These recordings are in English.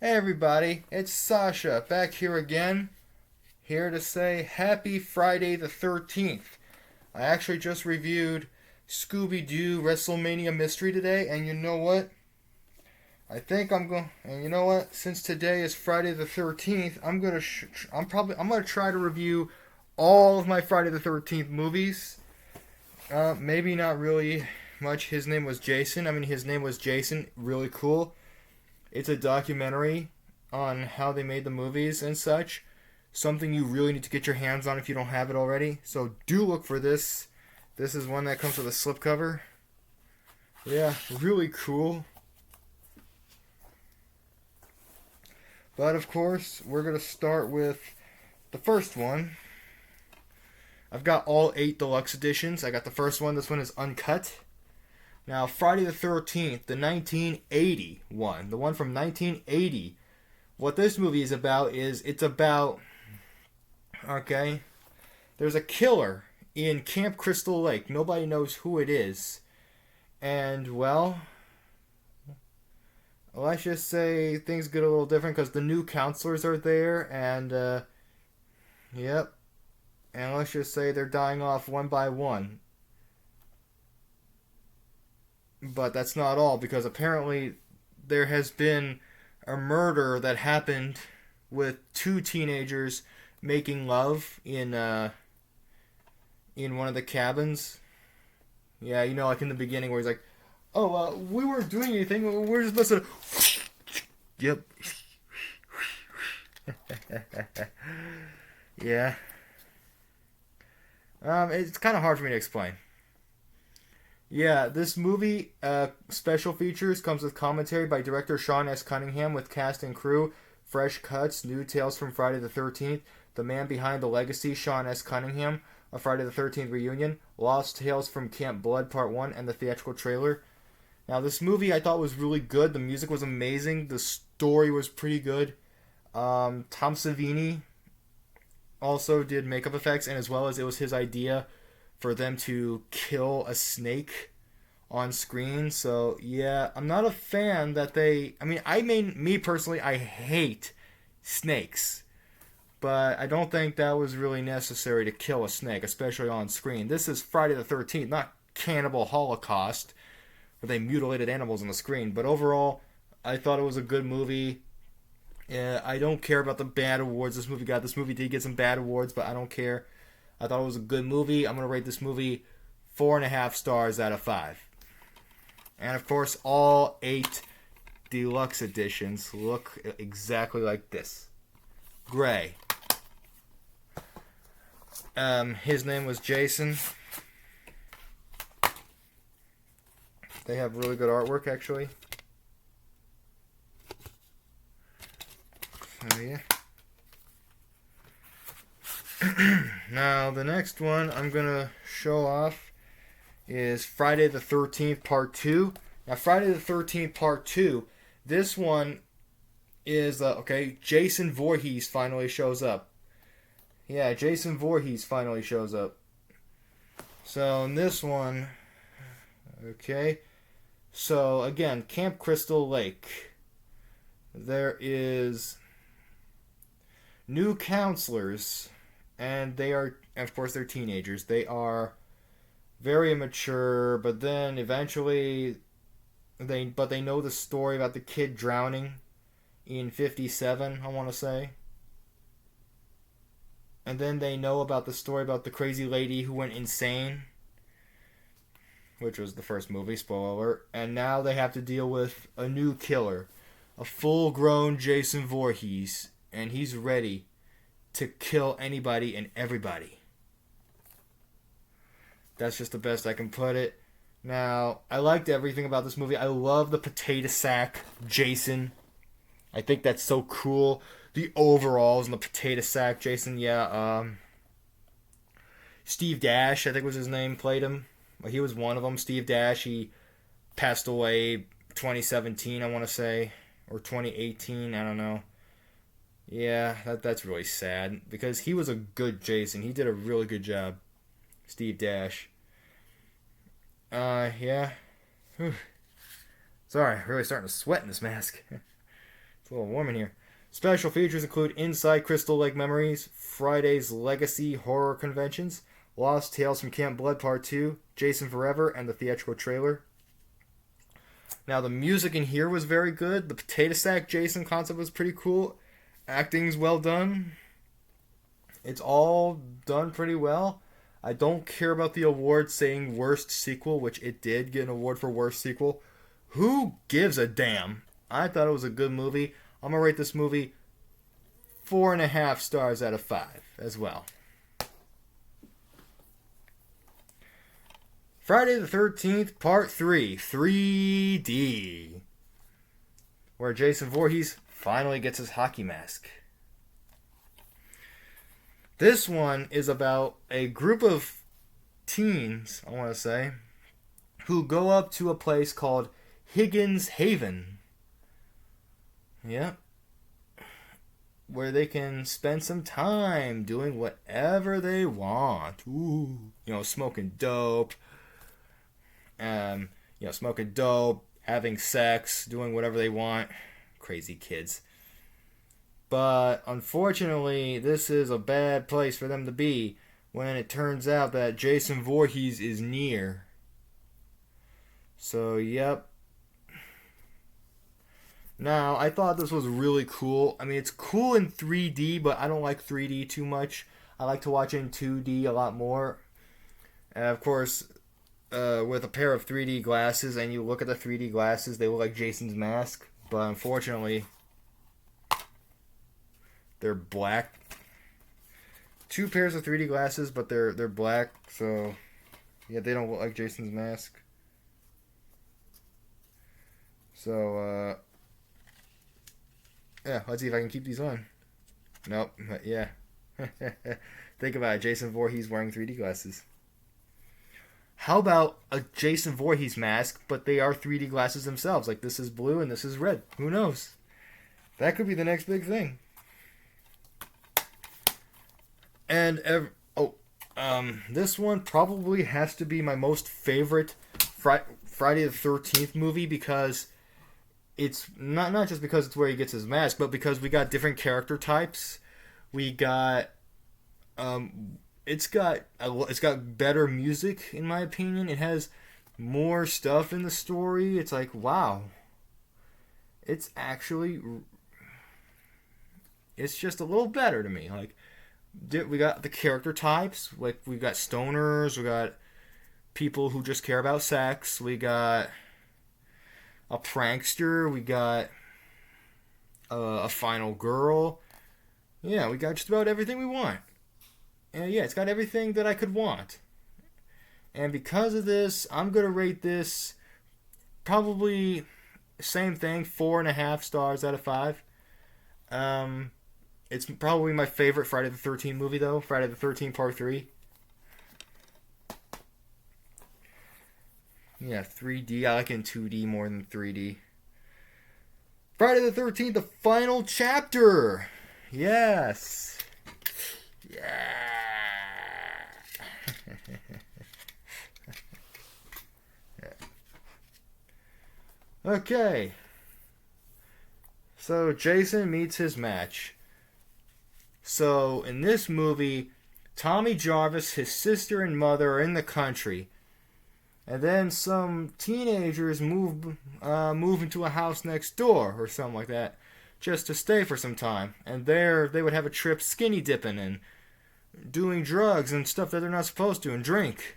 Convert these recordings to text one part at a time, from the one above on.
Hey everybody, it's Sasha back here again, here to say happy Friday the 13th. I actually just reviewed Scooby Doo WrestleMania Mystery today, and you know what? And you know what? Since today is Friday the 13th, I'm gonna try to review all of my Friday the 13th movies. Maybe not really much. His name was Jason. His name was Jason. Really cool. It's a documentary on how they made the movies and such. Something you really need to get your hands on if you don't have it already. So do look for this. This is one that comes with a slipcover. Yeah, really cool. But of course, we're going to start with the first one. I've got all 8 deluxe editions. I got the first one. This one is uncut. Now, Friday the 13th, the 1980 one, the one from 1980. What this movie is about is okay, there's a killer in Camp Crystal Lake. Nobody knows who it is. And, well, let's just say things get a little different because the new counselors are there, and, yep. And let's just say they're dying off one by one. But that's not all, because apparently there has been a murder that happened with 2 teenagers making love in one of the cabins. Yeah, like in the beginning where he's like, "Oh, we weren't doing anything. We're just listening." Yep. Yeah. It's kind of hard for me to explain. Yeah, this movie special features comes with commentary by director Sean S. Cunningham with cast and crew, fresh cuts, new tales from Friday the 13th, the man behind the legacy, Sean S. Cunningham, a Friday the 13th reunion, lost tales from Camp Blood Part 1, and the theatrical trailer. Now, this movie I thought was really good. The music was amazing. The story was pretty good. Tom Savini also did makeup effects, and as well as it was his idea for them to kill a snake on screen. So, yeah, I'm not a fan that me personally, I hate snakes. But I don't think that was really necessary to kill a snake, especially on screen. This is Friday the 13th, not Cannibal Holocaust, where they mutilated animals on the screen. But overall, I thought it was a good movie. Yeah, I don't care about the bad awards this movie got. This movie did get some bad awards, but I don't care. I thought it was a good movie. I'm going to rate this movie 4.5 stars out of 5. And of course, all 8 deluxe editions look exactly like this. Gray. His name was Jason. They have really good artwork, actually. Oh, yeah. Now, the next one I'm going to show off is Friday the 13th Part 2. Now, Friday the 13th Part 2, this one is, Jason Voorhees finally shows up. Yeah, Jason Voorhees finally shows up. So, in this one, so again, Camp Crystal Lake. There is new counselors, and they are, of course, they're teenagers. They are very immature, but then eventually they know the story about the kid drowning in 57, I want to say. And then they know about the story about the crazy lady who went insane, which was the first movie, spoiler alert. And now they have to deal with a new killer, a full-grown Jason Voorhees, and he's ready to kill anybody and everybody. That's just the best I can put it. Now, I liked everything about this movie. I love the potato sack Jason. I think that's so cool. The overalls and the potato sack Jason, yeah. Steve Dash, I think was his name, played him. He was one of them. Steve Dash, he passed away 2017, I want to say. Or 2018, I don't know. Yeah, that's really sad. Because he was a good Jason. He did a really good job. Steve Dash. Yeah. Whew. Sorry, I'm really starting to sweat in this mask. It's a little warm in here. Special features include Inside Crystal Lake Memories, Friday's Legacy Horror Conventions, Lost Tales from Camp Blood Part 2, Jason Forever, and the theatrical trailer. Now, the music in here was very good. The potato sack Jason concept was pretty cool. Acting's well done. It's all done pretty well. I don't care about the award saying worst sequel, which it did get an award for worst sequel. Who gives a damn? I thought it was a good movie. I'm going to rate this movie 4.5 stars out of 5 as well. Friday the 13th, Part 3, 3D. Where Jason Voorhees finally gets his hockey mask. This one is about a group of teens, I want to say, who go up to a place called Higgins Haven. Yeah. Where they can spend some time doing whatever they want. Ooh. Smoking dope. Smoking dope, having sex, doing whatever they want. Crazy kids. But unfortunately, this is a bad place for them to be when it turns out that Jason Voorhees is near. So, yep. Now, I thought this was really cool. I mean, it's cool in 3D, but I don't like 3D too much. I like to watch it in 2D a lot more. And of course, with a pair of 3D glasses, and you look at the 3D glasses, they look like Jason's mask. But unfortunately, they're black. 2 pairs of 3D glasses, but they're black. So, yeah, they don't look like Jason's mask. So, yeah, let's see if I can keep these on. Nope, but yeah. Think about it, Jason Voorhees wearing 3D glasses. How about a Jason Voorhees mask, but they are 3D glasses themselves? Like, this is blue and this is red. Who knows? That could be the next big thing. And, this one probably has to be my most favorite Friday the 13th movie, because it's not just because it's where he gets his mask, but because we got different character types. We got, it's got better music, in my opinion. It has more stuff in the story. It's like, wow. It's just a little better to me. Like, we got the character types. Like, we got stoners. We got people who just care about sex. We got a prankster. We got a final girl. Yeah, we got just about everything we want. And yeah, it's got everything that I could want. And because of this, I'm going to rate this probably same thing, 4.5 stars out of 5. It's probably my favorite Friday the 13th movie, though. Friday the 13th Part 3. Yeah, 3D. I like it in 2D more than 3D. Friday the 13th, the final chapter. Yes. Yeah. Okay. So Jason meets his match. So in this movie, Tommy Jarvis, his sister and mother are in the country. And then some teenagers move into a house next door or something like that, just to stay for some time. And there they would have a trip skinny dipping and doing drugs and stuff that they're not supposed to, and drink.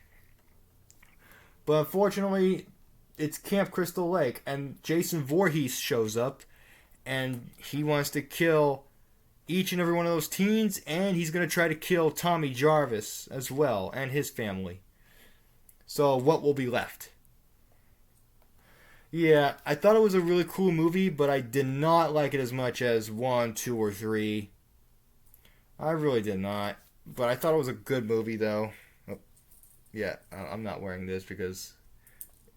But unfortunately, it's Camp Crystal Lake, and Jason Voorhees shows up, and he wants to kill each and every one of those teens, and he's going to try to kill Tommy Jarvis as well, and his family. So what will be left? Yeah, I thought it was a really cool movie, but I did not like it as much as 1, 2, or 3. I really did not. But I thought it was a good movie, though. Oh, yeah, I'm not wearing this because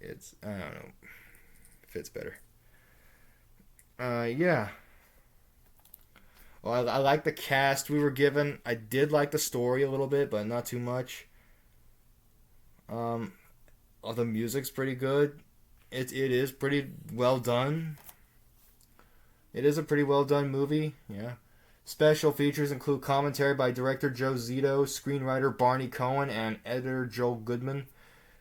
it's, I don't know, fits better. Yeah. Well, I like the cast we were given. I did like the story a little bit, but not too much. The music's pretty good. It is pretty well done. It is a pretty well done movie. Yeah. Special features include commentary by director Joe Zito, screenwriter Barney Cohen, and editor Joel Goodman.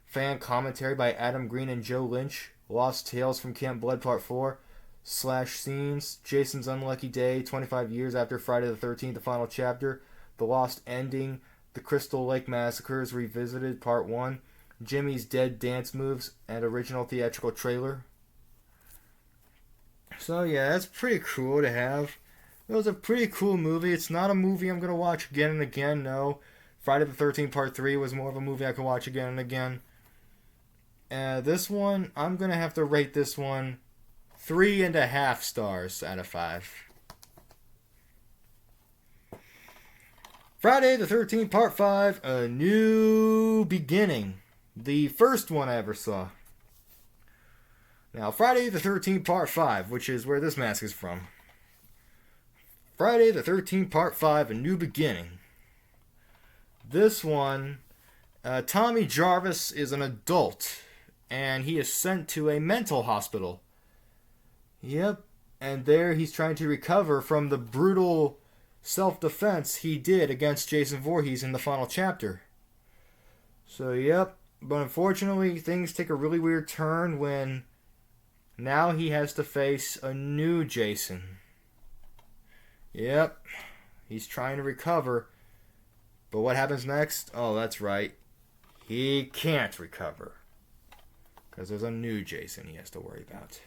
Fan commentary by Adam Green and Joe Lynch. Lost Tales from Camp Blood Part 4. Slash scenes. Jason's Unlucky Day, 25 years after Friday the 13th, the final chapter. The Lost Ending. The Crystal Lake Massacres Revisited Part 1. Jimmy's Dead Dance Moves and original theatrical trailer. So yeah, that's pretty cool to have. It was a pretty cool movie. It's not a movie I'm going to watch again and again, no. Friday the 13th Part 3 was more of a movie I could watch again and again. This one, I'm going to have to rate this one 3.5 stars out of 5. Friday the 13th Part 5, A New Beginning. The first one I ever saw. Now, Friday the 13th Part 5, which is where this mask is from. Friday the 13th Part 5, A New Beginning. This one, Tommy Jarvis is an adult, and he is sent to a mental hospital. Yep, and there he's trying to recover from the brutal self-defense he did against Jason Voorhees in the final chapter. So, yep, but unfortunately, things take a really weird turn when now he has to face a new Jason. Yep, he's trying to recover. But what happens next? Oh, that's right. He can't recover. Because there's a new Jason he has to worry about.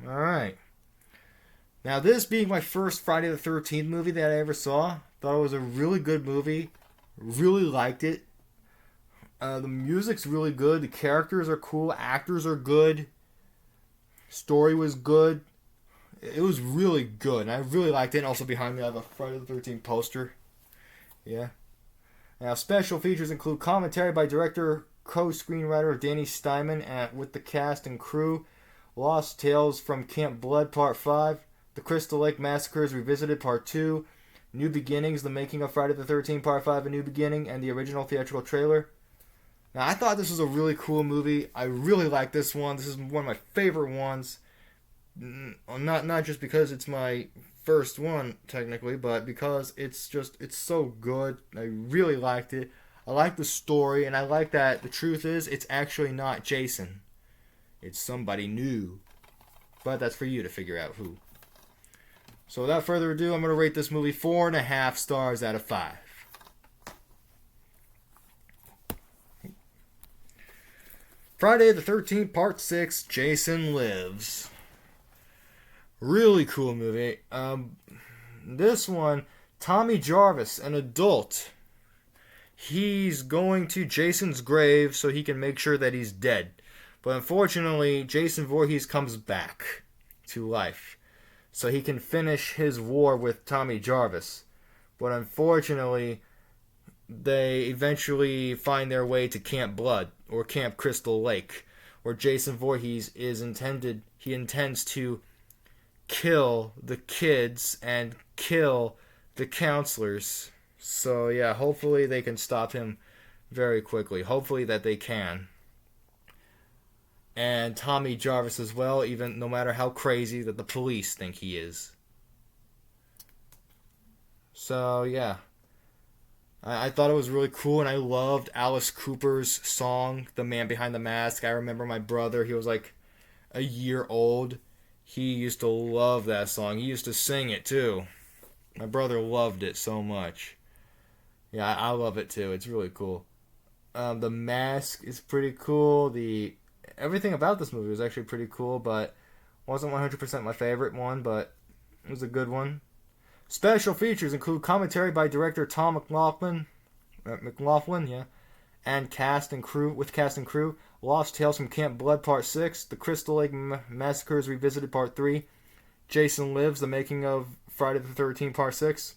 Alright. Now, this being my first Friday the 13th movie that I ever saw, thought it was a really good movie. Really liked it. The music's really good. The characters are cool. Actors are good. Story was good. It was really good. And I really liked it. And also behind me I have a Friday the 13th poster. Yeah. Now, special features include commentary by director, co-screenwriter Danny Steinman with the cast and crew. Lost Tales from Camp Blood Part 5. The Crystal Lake Massacres Revisited Part 2. New Beginnings, the making of Friday the 13th Part 5, A New Beginning, and the original theatrical trailer. Now, I thought this was a really cool movie. I really like this one. This is one of my favorite ones. Not just because it's my first one, technically, but because it's so good. I really liked it. I like the story, and I like that the truth is, it's actually not Jason. It's somebody new. But that's for you to figure out who. So without further ado, I'm going to rate this movie 4.5 stars out of 5. Friday the 13th Part 6, Jason Lives. Really cool movie. This one, Tommy Jarvis, an adult. He's going to Jason's grave so he can make sure that he's dead. But unfortunately, Jason Voorhees comes back to life so he can finish his war with Tommy Jarvis. But unfortunately, they eventually find their way to Camp Blood, or Camp Crystal Lake, where Jason Voorhees intends to kill the kids and kill the counselors. So yeah, hopefully they can stop him very quickly. Hopefully that they can. And Tommy Jarvis as well, even no matter how crazy that the police think he is. So yeah, I thought it was really cool, and I loved Alice Cooper's song, The Man Behind the Mask. I remember my brother, he was like a year old. He used to love that song. He used to sing it too. My brother loved it so much. Yeah, I love it too. It's really cool. The mask is pretty cool. Everything about this movie was actually pretty cool, but wasn't 100% my favorite one, but it was a good one. Special features include commentary by director Tom McLaughlin, and cast and crew. Lost Tales from Camp Blood Part 6, The Crystal Lake Massacres Revisited Part 3, Jason Lives, the making of Friday the 13th Part 6,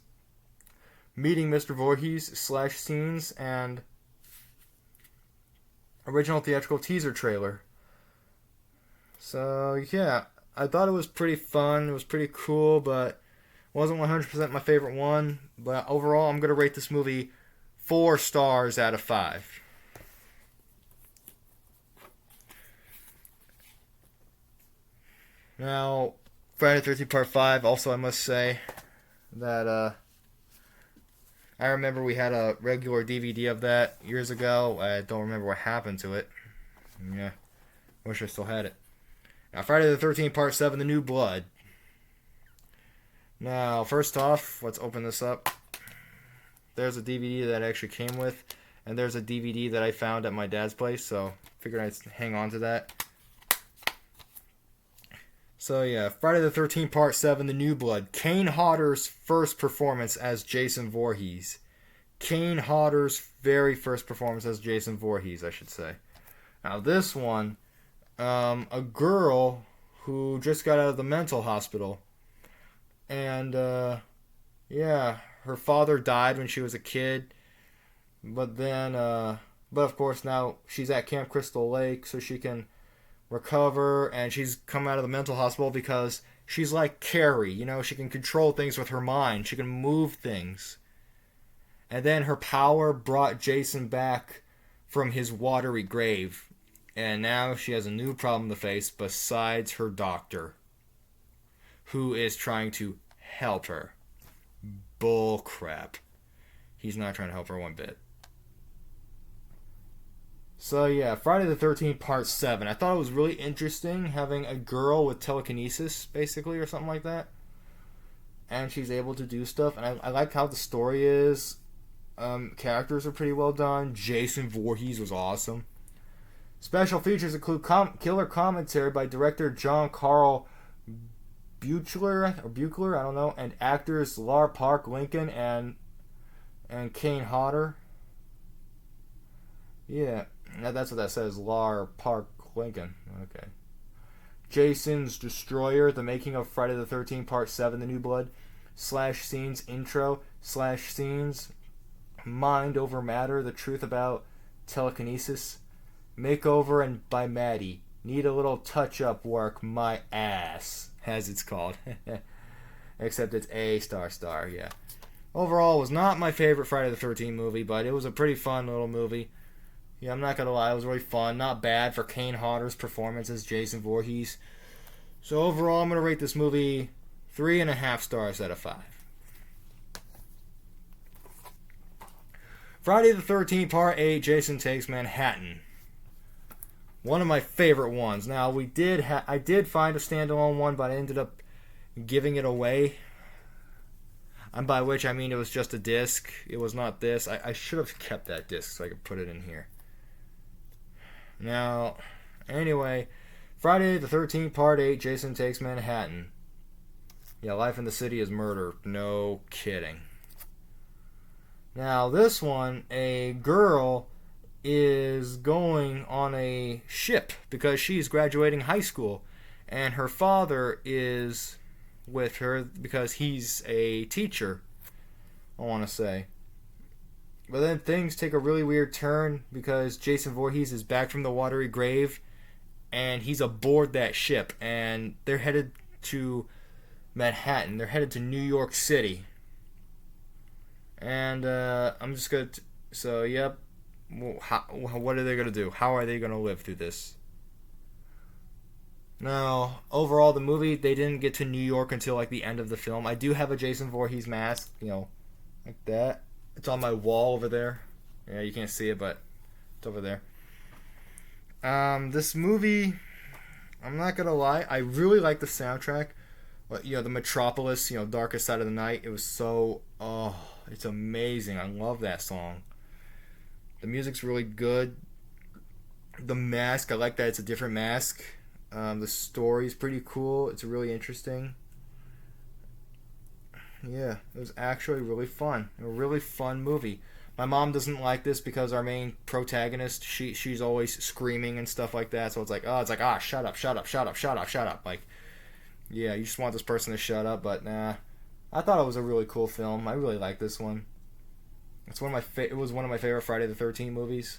Meeting Mr. Voorhees / scenes, and original theatrical teaser trailer. So yeah, I thought it was pretty fun. It was pretty cool, but wasn't 100% my favorite one. But overall, I'm going to rate this movie 4 stars out of 5. Now, Friday the 13th Part 5. Also, I must say that I remember we had a regular DVD of that years ago. I don't remember what happened to it. Yeah, wish I still had it. Now, Friday the 13th Part 7, The New Blood. Now, first off, let's open this up. There's a DVD that I actually came with, and there's a DVD that I found at my dad's place, so figured I'd hang on to that. So yeah, Friday the 13th Part 7, The New Blood. Kane Hodder's first performance as Jason Voorhees. Kane Hodder's very first performance as Jason Voorhees, I should say. Now this one, a girl who just got out of the mental hospital. And, yeah, her father died when she was a kid. But then, but of course now she's at Camp Crystal Lake so she can recover, and she's come out of the mental hospital because she's like Carrie, you know, she can control things with her mind, she can move things. And then her power brought Jason back from his watery grave, and now she has a new problem to face besides her doctor, who is trying to help her. Bull crap. He's not trying to help her one bit. So yeah, Friday the 13th Part 7. I thought it was really interesting having a girl with telekinesis, basically, or something like that. And she's able to do stuff. And I like how the story is. Characters are pretty well done. Jason Voorhees was awesome. Special features include killer commentary by director John Carl Buechler, I don't know, and actors Lar Park Lincoln and Kane Hodder. Yeah. That's what that says, Lar Park Lincoln. Okay. Jason's Destroyer, The Making of Friday the 13th Part 7, The New Blood. /scenes intro /scenes Mind Over Matter, The Truth About Telekinesis. Makeover and by Maddie. Need a little touch-up work, my ass, as it's called. Except it's A ***, yeah. Overall, it was not my favorite Friday the 13th movie, but it was a pretty fun little movie. Yeah, I'm not gonna lie, it was really fun. Not bad for Kane Hodder's performance as Jason Voorhees. So overall, I'm gonna rate this movie 3.5 stars out of 5. Friday the 13th Part 8, Jason Takes Manhattan. One of my favorite ones. Now, I did find a standalone one, but I ended up giving it away. And by which I mean it was just a disc. It was not this. I should have kept that disc so I could put it in here. Now, anyway, Friday the 13th Part 8, Jason Takes Manhattan. Yeah, life in the city is murder. No kidding. Now, this one, a girl is going on a ship because she's graduating high school. And her father is with her because he's a teacher, I want to say. But then things take a really weird turn because Jason Voorhees is back from the watery grave and he's aboard that ship and they're headed to Manhattan. They're headed to New York City. And I'm just going to... So, yep. What are they going to do? How are they going to live through this? Now, overall, the movie, they didn't get to New York until, like, the end of the film. I do have a Jason Voorhees mask, you know, like that. It's on my wall over there. Yeah, you can't see it, but it's over there. This movie, I'm not going to lie, I really like the soundtrack. But, you know, the Metropolis, you know, Darkest Side of the Night, it was so, it's amazing. I love that song. The music's really good. The mask, I like that it's a different mask. The story's pretty cool. It's really interesting. Yeah, it was actually really fun. A really fun movie. My mom doesn't like this because our main protagonist, she's always screaming and stuff like that. So it's like, shut up, shut up, shut up, shut up, shut up. Like, yeah, you just want this person to shut up, but nah. I thought it was a really cool film. I really like this one. It was one of my favorite Friday the 13th movies.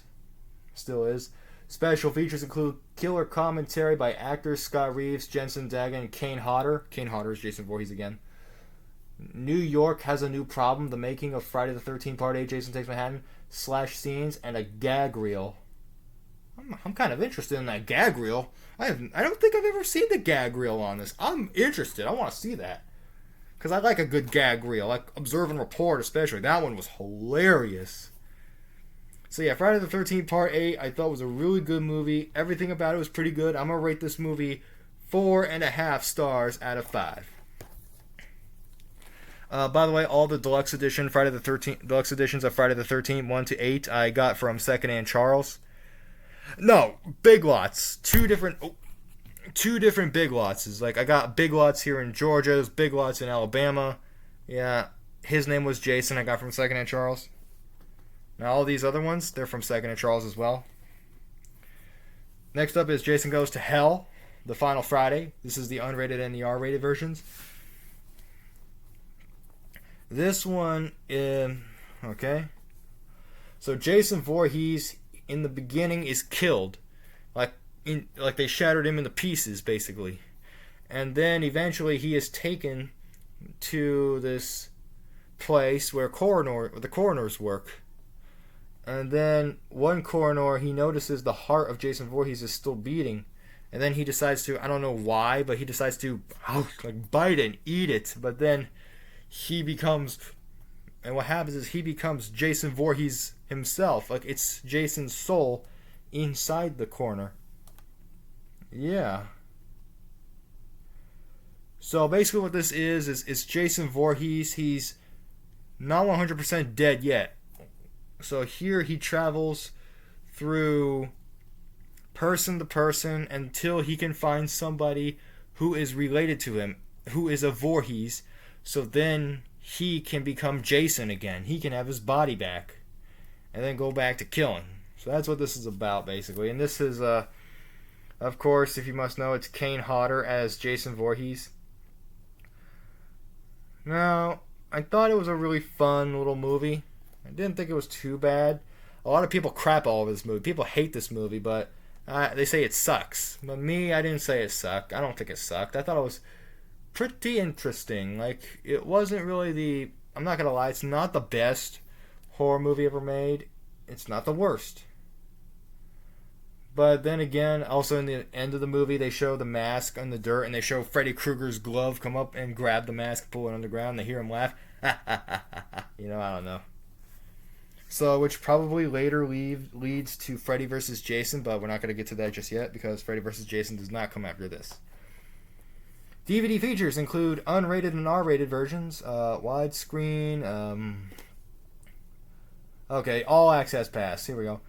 Still is. Special features include killer commentary by actors Scott Reeves, Jensen Dagan, and Kane Hodder. Kane Hodder is Jason Voorhees again. New York Has a New Problem, The Making of Friday the 13th Part 8, Jason Takes Manhattan, /scenes, and a gag reel. I'm kind of interested in that gag reel. I don't think I've ever seen the gag reel on this. I'm interested. I want to see that. Because I like a good gag reel. Like Observe and Report especially. That one was hilarious. So yeah, Friday the 13th Part 8 I thought was a really good movie. Everything about it was pretty good. I'm going to rate this movie 4.5 stars out of 5. By the way, all the deluxe editions of Friday the 13th 1 to 8 I got from Secondhand Charles. No, Big Lots. Two different Big Lots. Like, I got Big Lots here in Georgia, there's Big Lots in Alabama. Yeah, his name was Jason. I got from Secondhand Charles. Now all these other ones, they're from Secondhand Charles as well. Next up is Jason Goes to Hell, The Final Friday. This is the unrated and the R-rated versions. This one is okay. So Jason Voorhees in the beginning is killed, like they shattered him into pieces basically, and then eventually he is taken to this place where the coroners work, and then one coroner, he notices the heart of Jason Voorhees is still beating, and then he decides to, I don't know why, but he decides to like bite it and eat it, but then what happens is he becomes Jason Voorhees himself. Like, it's Jason's soul inside the corner. Yeah. So basically what this is Jason Voorhees. He's not 100% dead yet. So here he travels through person to person until he can find somebody who is related to him, who is a Voorhees. So then he can become Jason again. He can have his body back and then go back to killing. So that's what this is about, basically. And this is, of course, if you must know, it's Kane Hodder as Jason Voorhees. Now, I thought it was a really fun little movie. I didn't think it was too bad. A lot of people crap all over this movie. People hate this movie, but they say it sucks. But me, I didn't say it sucked. I don't think it sucked. I thought it was pretty interesting. Like, it wasn't really I'm not gonna lie, it's not the best horror movie ever made. It's not the worst. But then again, also in the end of the movie, they show the mask on the dirt, and they show Freddy Krueger's glove come up and grab the mask, pull it on the ground, and they hear him laugh. I don't know. So, which probably later leads to Freddy vs. Jason, but we're not going to get to that just yet, because Freddy vs. Jason does not come after this. DVD features include unrated and R-rated versions, widescreen, all access pass. Here we go.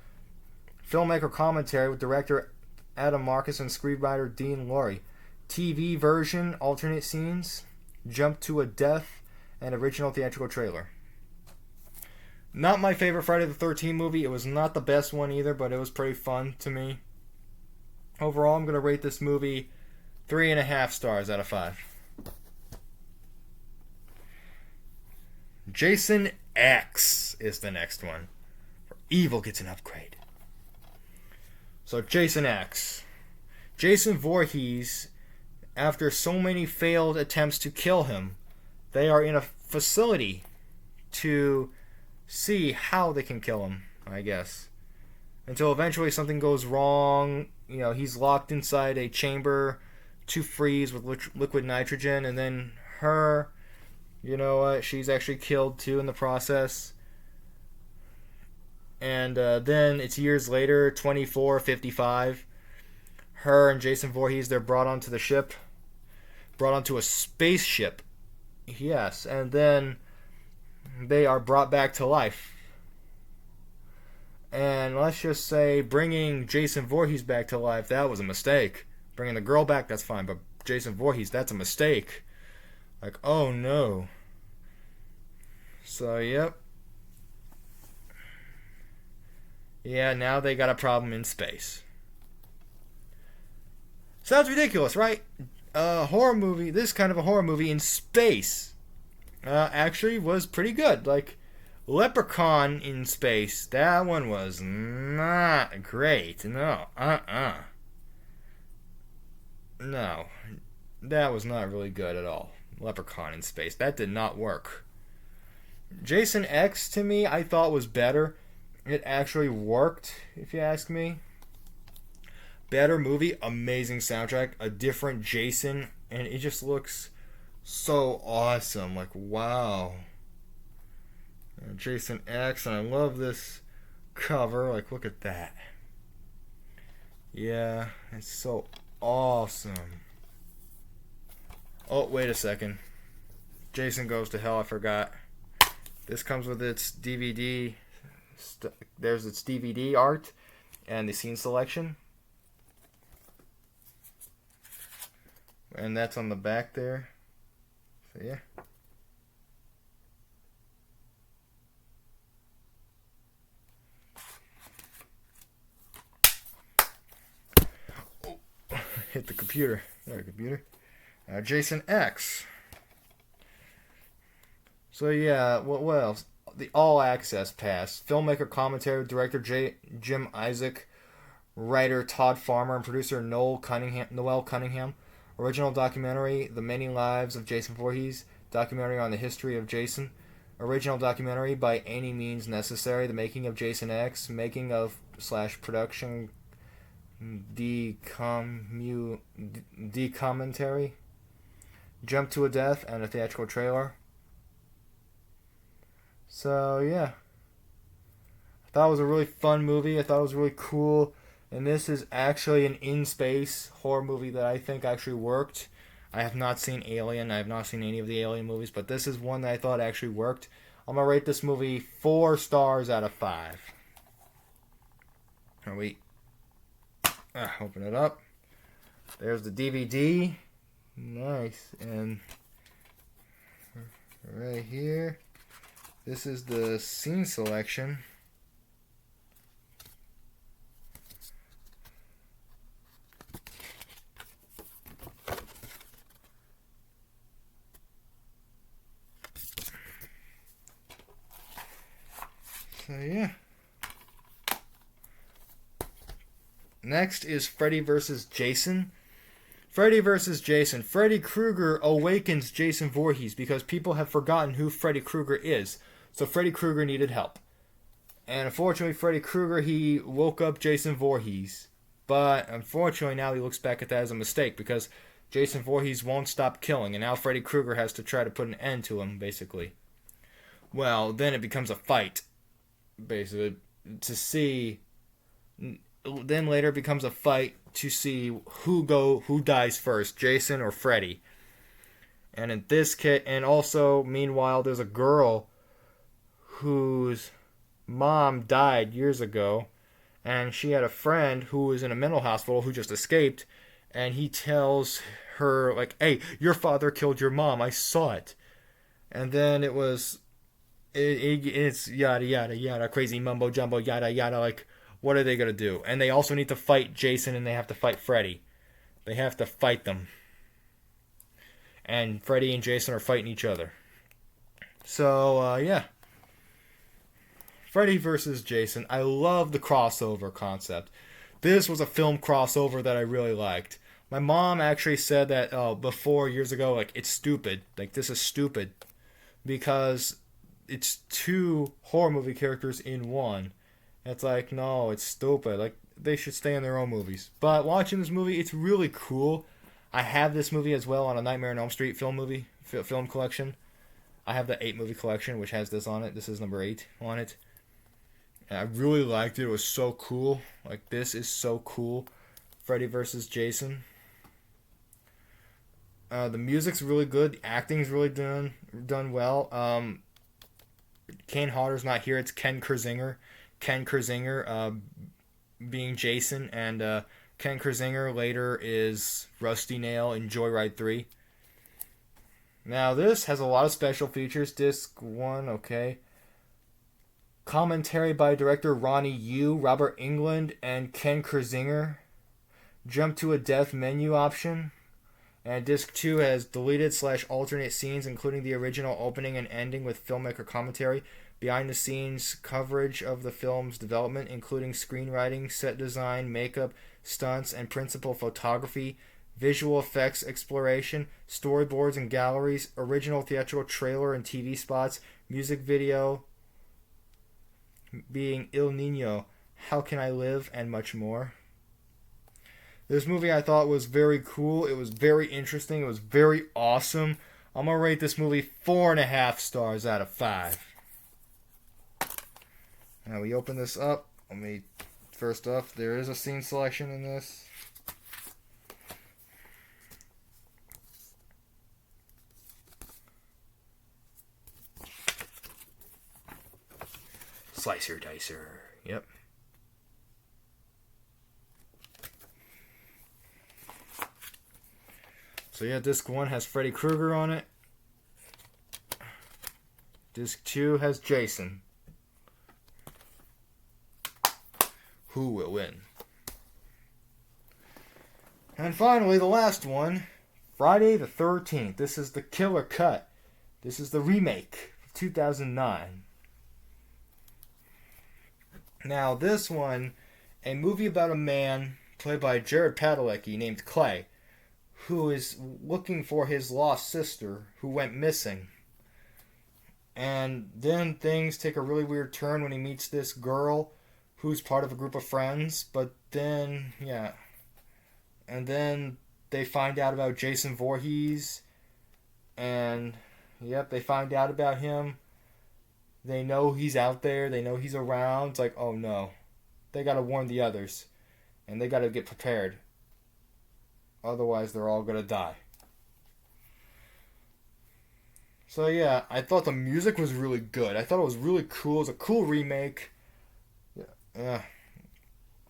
Filmmaker commentary with director Adam Marcus and screenwriter Dean Lorey. TV version, alternate scenes, jump to a death, and original theatrical trailer. Not my favorite Friday the 13th movie. It was not the best one either, but it was pretty fun to me. Overall, I'm going to rate this movie 3.5 stars out of 5. Jason X is the next one. Evil gets an upgrade. So Jason X. Jason Voorhees, after so many failed attempts to kill him, they are in a facility to see how they can kill him, I guess. Until eventually something goes wrong. He's locked inside a chamber to freeze with liquid nitrogen, and then her, she's actually killed too in the process. And then it's years later, 2455. Her and Jason Voorhees, they're brought onto the ship. Brought onto a spaceship. Yes, and then they are brought back to life. And let's just say bringing Jason Voorhees back to life, that was a mistake. Bringing the girl back, that's fine, but Jason Voorhees, that's a mistake. Like, oh no. So, yep. Yeah, now they got a problem in space. Sounds ridiculous, right? Horror movie, this kind of a horror movie in space, actually was pretty good. Like, Leprechaun in space, that one was not great. No, No, that was not really good at all. Leprechaun in space, that did not work. Jason X, to me, I thought was better. It actually worked, if you ask me. better movie, amazing soundtrack, a different Jason, and it just looks so awesome. Like, wow. Jason X, and I love this cover. Like, look at that. Yeah, it's so awesome. Oh, wait a second. Jason Goes to Hell, I forgot. This comes with its DVD. There's its DVD art and the scene selection. And that's on the back there. So, yeah. Oh, hit the computer. There, computer. Jason X. So yeah, what else? The All Access Pass. Filmmaker, commentary, director Jim Isaac, writer Todd Farmer, and producer Noel Cunningham. Original documentary, The Many Lives of Jason Voorhees. Documentary on the history of Jason. Original documentary, By Any Means Necessary, The Making of Jason X. Making of / production decommentary. Jump to a Death, and a theatrical trailer. So, yeah. I thought it was a really fun movie. I thought it was really cool. And this is actually an in-space horror movie that I think actually worked. I have not seen Alien. I have not seen any of the Alien movies. But this is one that I thought actually worked. I'm going to rate this movie 4 stars out of 5. Oh, wait. Open it up. There's the DVD. Nice. And right here, this is the scene selection. So yeah. Next is Freddy vs. Jason. Freddy vs. Jason. Freddy Krueger awakens Jason Voorhees because people have forgotten who Freddy Krueger is. So Freddy Krueger needed help. And unfortunately, Freddy Krueger, he woke up Jason Voorhees. But unfortunately, now he looks back at that as a mistake because Jason Voorhees won't stop killing. And now Freddy Krueger has to try to put an end to him, basically. Well, then it becomes a fight, basically, to see. Then later it becomes a fight to see who dies first, Jason or Freddy. And in this kit, and also meanwhile, there's a girl whose mom died years ago, and she had a friend who was in a mental hospital who just escaped, and he tells her like, "Hey, your father killed your mom. I saw it." And then it's yada yada yada, crazy mumbo jumbo yada yada, like. What are they going to do? And they also need to fight Jason and they have to fight Freddy. They have to fight them. And Freddy and Jason are fighting each other. So, yeah. Freddy vs. Jason. I love the crossover concept. This was a film crossover that I really liked. My mom actually said that before, years ago, like, it's stupid. Like, this is stupid. Because it's 2 horror movie characters in one. It's like, no, it's stupid. Like, they should stay in their own movies. But watching this movie, it's really cool. I have this movie as well on a Nightmare on Elm Street film collection. I have the 8 movie collection, which has this on it. This is number 8 on it. And I really liked it. It was so cool. Like, this is so cool. Freddy vs. Jason. The music's really good. The acting's really done well. Kane Hodder's not here. It's Ken Kirzinger. Ken Kirzinger being Jason, and Ken Kirzinger later is Rusty Nail in Joyride 3. Now, this has a lot of special features. Disc 1, okay. Commentary by director Ronnie Yu, Robert Englund, and Ken Kirzinger. Jump to a Death menu option. And disc 2 has deleted / alternate scenes, including the original opening and ending with filmmaker commentary. Behind the scenes coverage of the film's development, including screenwriting, set design, makeup, stunts, and principal photography, visual effects exploration, storyboards and galleries, original theatrical trailer and TV spots, music video being Il Nino, How Can I Live, and much more. This movie I thought was very cool. It was very interesting. It was very awesome. I'm going to rate this movie 4.5 stars out of 5. Now we open this up. First off, there is a scene selection in this. Slicer dicer. Yep. So yeah, disc 1 has Freddy Krueger on it. Disc 2 has Jason. Who will win? And finally, the last one, Friday the 13th. This is the killer cut. This is the remake of 2009. Now, this one, a movie about a man played by Jared Padalecki named Clay, who is looking for his lost sister who went missing. And then things take a really weird turn when he meets this girl who's part of a group of friends. But then, yeah. And then they find out about Jason Voorhees. And, yep, they find out about him. They know he's out there. They know he's around. It's like, oh no. They gotta warn the others. And they gotta get prepared. Otherwise, they're all gonna die. So yeah, I thought the music was really good. I thought it was really cool. It was a cool remake. Yeah.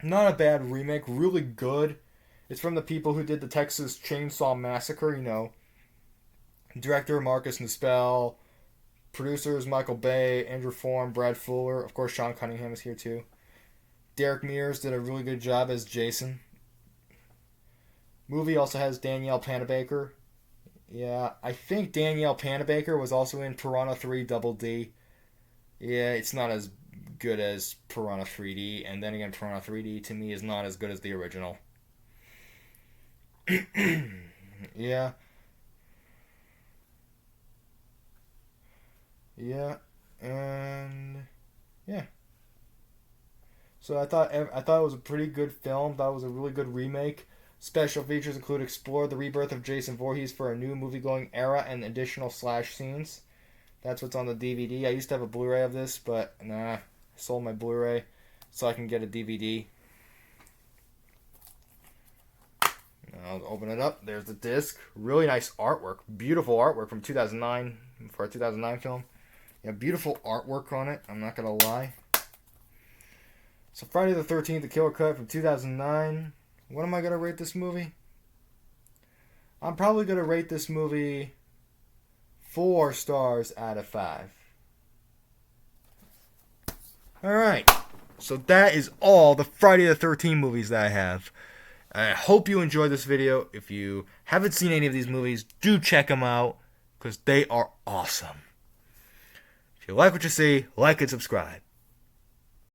Not a bad remake. Really good. It's from the people who did the Texas Chainsaw Massacre, you know. Director Marcus Nispel. Producers Michael Bay, Andrew Form, Brad Fuller. Of course, Sean Cunningham is here too. Derek Mears did a really good job as Jason. Movie also has Danielle Panabaker. Yeah, I think Danielle Panabaker was also in Piranha 3 Double D. Yeah, it's not as good as Piranha 3D. And then again, Piranha 3D to me is not as good as the original. Yeah. Yeah, and yeah. So I thought it was a pretty good film. Thought it was a really good remake. Special features include explore the rebirth of Jason Voorhees for a new movie-going era and additional slash scenes. That's what's on the DVD. I used to have a Blu-ray of this, but nah, I sold my Blu-ray so I can get a DVD. I'll open it up. There's the disc. Really nice artwork. Beautiful artwork from 2009 for a 2009 film. Yeah, beautiful artwork on it. I'm not going to lie. So Friday the 13th, The Killer Cut from 2009. What am I going to rate this movie? I'm probably going to rate this movie 4 stars out of 5. Alright. So that is all the Friday the 13th movies that I have. I hope you enjoyed this video. If you haven't seen any of these movies, do check them out because they are awesome. If you like what you see, like and subscribe.